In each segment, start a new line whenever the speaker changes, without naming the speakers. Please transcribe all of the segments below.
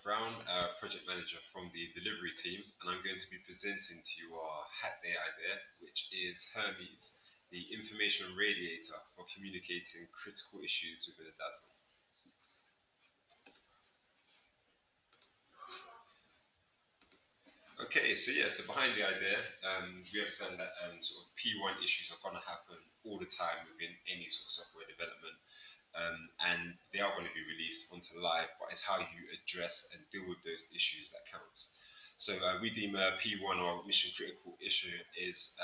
Brown, project manager from the delivery team, and I'm going to be presenting to you our Hat Day idea, which is Hermes, the information radiator for communicating critical issues within a dazzle. Okay, so behind the idea, we understand that sort of P1 issues are going to happen all the time within any sort of software development, and they are going to be released onto live, but it's how you address and deal with those issues that counts. So we deem a P1 or mission critical issue is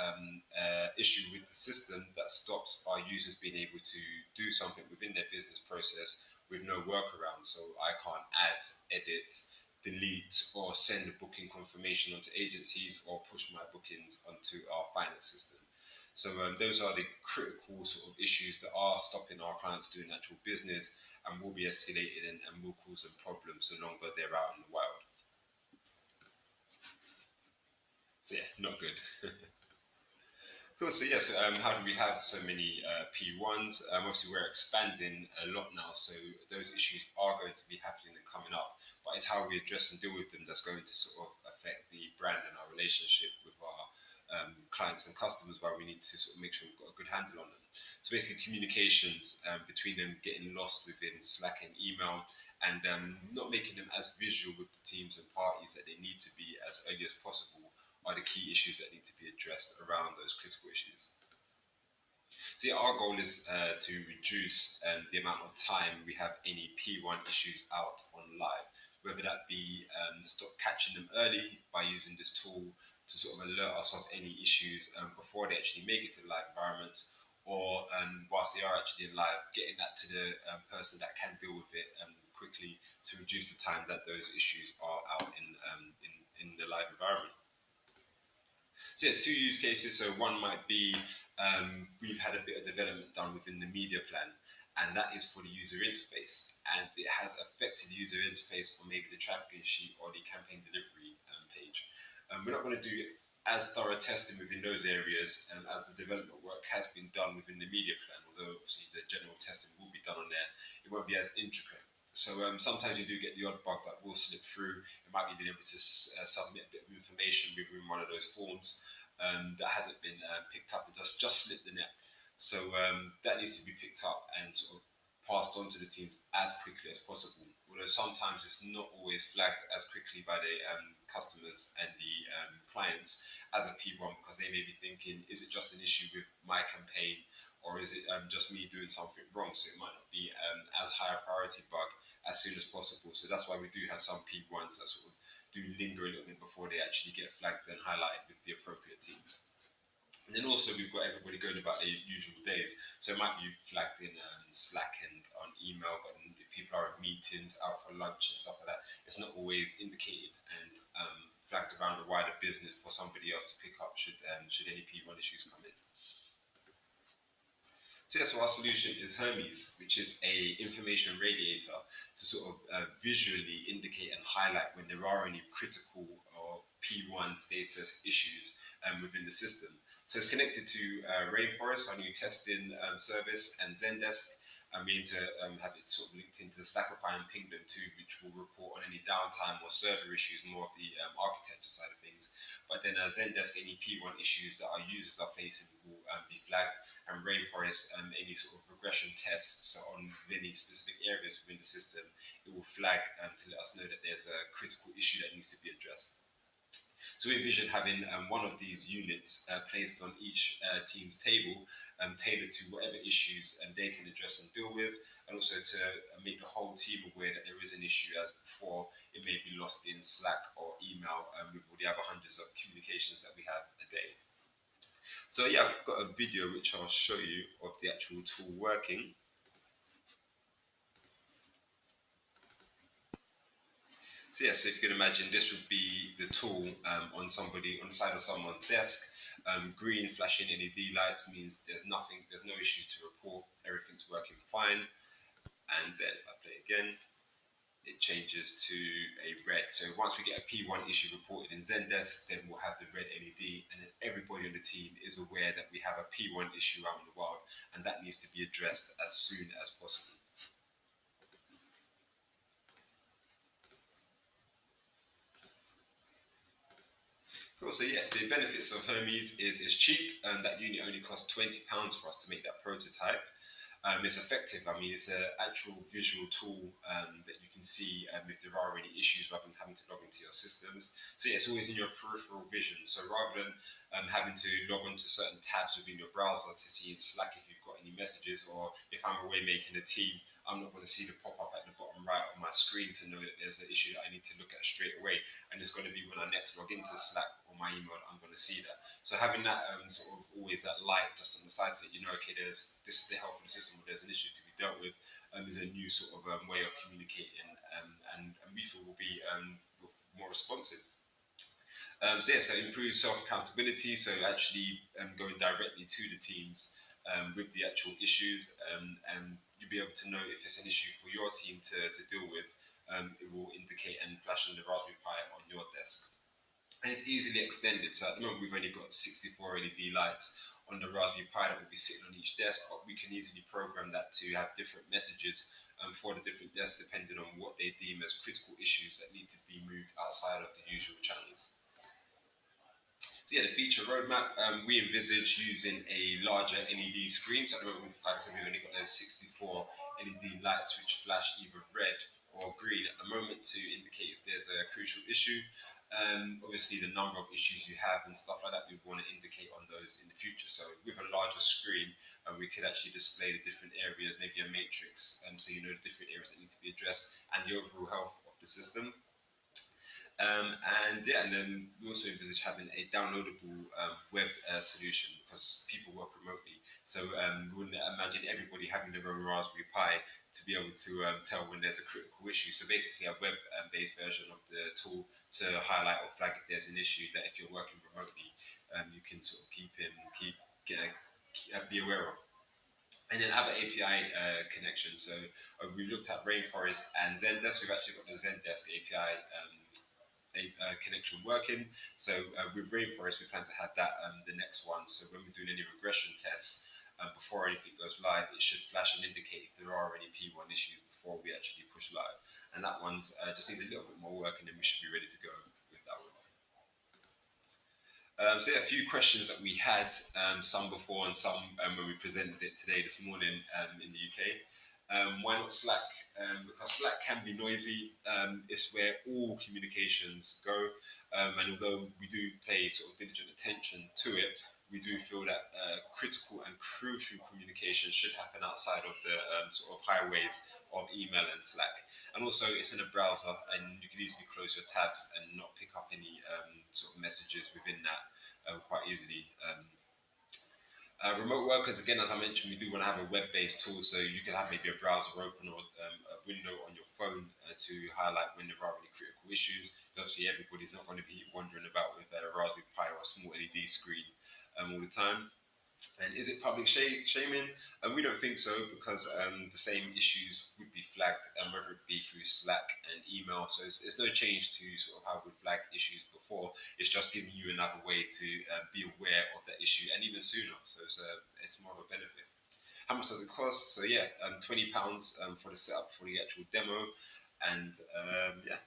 issue with the system that stops our users being able to do something within their business process with no workaround. So I can't add, edit, delete, or send a booking confirmation onto agencies or push my bookings onto our finance system. So those are the critical sort of issues that are stopping our clients doing actual business and will be escalated and will cause them problems so longer they're out in the wild. So yeah, not good. Cool. So how do we have so many P1s? Obviously, we're expanding a lot now, so those issues are going to be happening and coming up. But it's how we address and deal with them that's going to sort of affect the brand and our relationship with our clients and customers, where we need to sort of make sure we've got a good handle on them. So basically, communications between them getting lost within Slack and email, and not making them as visual with the teams and parties that they need to be as early as possible are the key issues that need to be addressed around those critical issues. So yeah, our goal is to reduce the amount of time we have any P1 issues out on live, whether that be stop catching them early by using this tool to sort of alert us of any issues before they actually make it to the live environments, or whilst they are actually in live, getting that to the person that can deal with it quickly to reduce the time that those issues are out in the live environment. So yeah, two use cases. So one might be we've had a bit of development done within the media plan, and that is for the user interface, and it has affected the user interface on maybe the trafficking sheet or the campaign delivery page. We're not going to do as thorough testing within those areas as the development work has been done within the media plan, although obviously the general testing will be done on there. It won't be as intricate. So sometimes you do get the odd bug that will slip through. It might be being able to submit a bit of information within one of those forms that hasn't been picked up and just slipped the net. So that needs to be picked up and sort of passed on to the teams as quickly as possible. Although sometimes it's not always flagged as quickly by the customers and the clients as a P1, because they may be thinking, is it just an issue with my campaign, or is it just me doing something wrong? So it might not be as high a priority bug as soon as possible. So that's why we do have some P1s that sort of do linger a little bit before they actually get flagged and highlighted with the appropriate teams. And then also we've got everybody going about their usual days. So it might be flagged in Slack and on email, but if people are in meetings, out for lunch and stuff like that, it's not always indicated and flagged around the wider business for somebody else to pick up should any P1 issues come in. So our solution is Hermes, which is a information radiator to sort of visually indicate and highlight when there are any critical or P1 status issues within the system. So it's connected to Rainforest, our new testing service, and Zendesk. We aim to have it sort of linked into Stackify and Pingdom too, which will report on any downtime or server issues, more of the architecture side of things. But then Zendesk, any P1 issues that our users are facing will be flagged, and Rainforest, any sort of regression tests on any specific areas within the system, it will flag to let us know that there's a critical issue that needs to be addressed. So we envision having one of these units placed on each team's table, tailored to whatever issues they can address and deal with, and also to make the whole team aware that there is an issue, as before it may be lost in Slack or email with all the other hundreds of communications that we have a day. So yeah, I've got a video which I'll show you of the actual tool working. So yeah, so if you can imagine, this would be the tool on the side of someone's desk. Green flashing LED lights means there's no issues to report, everything's working fine. And then if I play again, it changes to a red. So once we get a P1 issue reported in Zendesk, then we'll have the red LED, and then everybody on the team is aware that we have a P1 issue out in the wild, and that needs to be addressed as soon as possible. Cool. So yeah, the benefits of Hermes is it's cheap, and that unit only costs £20 for us to make that prototype. It's effective. I mean, it's an actual visual tool that you can see if there are any issues rather than having to log into your systems. So yeah, it's always in your peripheral vision. So rather than having to log onto certain tabs within your browser to see in Slack if you've got any messages, or if I'm away making a tea, I'm not going to see the pop-up at the bottom right of my screen to know that there's an issue that I need to look at straight away. And it's going to be when I next log into Slack or my email that I'm going to see that. So having that sort of always that light just on the side so that you know, okay, this is the health of the system, or there's an issue to be dealt with, is a new sort of way of communicating, and we feel will be more responsive. So it improves self accountability. So actually going directly to the teams with the actual issues, and you'll be able to know if it's an issue for your team to deal with. It will indicate and flash on the Raspberry Pi on your desk, and it's easily extended. So at the moment, we've only got 64 LED lights on the Raspberry Pi that will be sitting on each desk, but we can easily program that to have different messages for the different desks depending on what they deem as critical issues that need to be moved outside of the usual channels. So yeah, the feature roadmap, we envisage using a larger LED screen. So at the moment, like I said, we've only got those 64 LED lights which flash either red or green at the moment to indicate if there's a crucial issue. Obviously, the number of issues you have and stuff like that, we want to indicate on those in the future. So with a larger screen, we could actually display the different areas, maybe a matrix, so you know the different areas that need to be addressed and the overall health of the system. And then we also envisage having a downloadable web solution because people work remotely. So we wouldn't imagine everybody having their own Raspberry Pi to be able to tell when there's a critical issue. So basically, a web-based version of the tool to highlight or flag if there's an issue that if you're working remotely, you can sort of be aware of. And then other API connections. So we looked at Rainforest and Zendesk. We've actually got the Zendesk API connection working. So with Rainforest, we plan to have that the next one. So when we're doing any regression tests, before anything goes live, it should flash and indicate if there are any P1 issues before we actually push live. And that one's just needs a little bit more work, and then we should be ready to go with that one. So yeah, a few questions that we had, some before and some when we presented it today this morning in the UK. Why not Slack? Because Slack can be noisy. It's where all communications go, and although we do pay sort of diligent attention to it, we do feel that critical and crucial communication should happen outside of the sort of highways of email and Slack. And also, it's in a browser, and you can easily close your tabs and not pick up any sort of messages within that quite easily. Remote workers, again, as I mentioned, we do want to have a web-based tool, so you can have maybe a browser open or a window on your phone to highlight when there are any critical issues. Obviously, everybody's not going to be wandering about with a Raspberry Pi or a small LED screen all the time. And is it public shaming? We don't think so because the same issues would be flagged, whether it be through Slack and email. So it's no change to sort of how we flagged issues before. It's just giving you another way to be aware of that issue and even sooner. So it's more of a benefit. How much does it cost? So yeah, £20 for the setup for the actual demo, and yeah.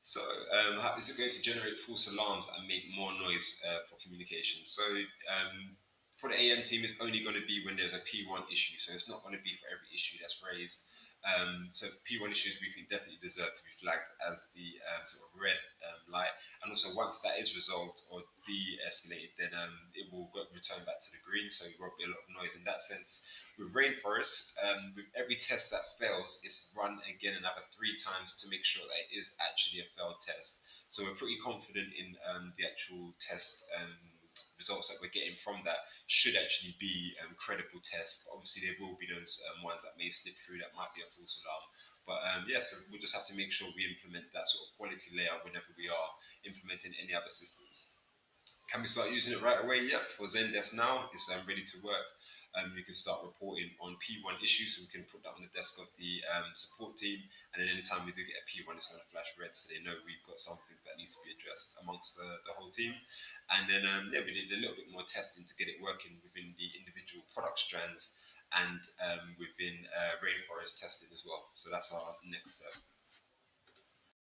So, is it going to generate false alarms and make more noise for communication? So, for the AM team, it's only going to be when there's a P1 issue. So, it's not going to be for every issue that's raised. So, P1 issues we think definitely deserve to be flagged as the sort of red light. And also, once that is resolved or de-escalated, then it will return back to the green. So, it won't be a lot of noise in that sense. With Rainforest, with every test that fails, it's run again another 3 times to make sure that it is actually a failed test. So we're pretty confident in the actual test results that we're getting from that should actually be credible tests. But obviously, there will be those ones that may slip through that might be a false alarm. But yeah, so we'll just have to make sure we implement that sort of quality layer whenever we are implementing any other systems. Can we start using it right away? Yep. For Zendesk now, it's ready to work. You can start reporting on P1 issues, so we can put that on the desk of the support team. And then anytime we do get a P1, it's going to flash red, so they know we've got something that needs to be addressed amongst the whole team. And then yeah, we did a little bit more testing to get it working within the individual product strands and within Rainforest testing as well. So that's our next step.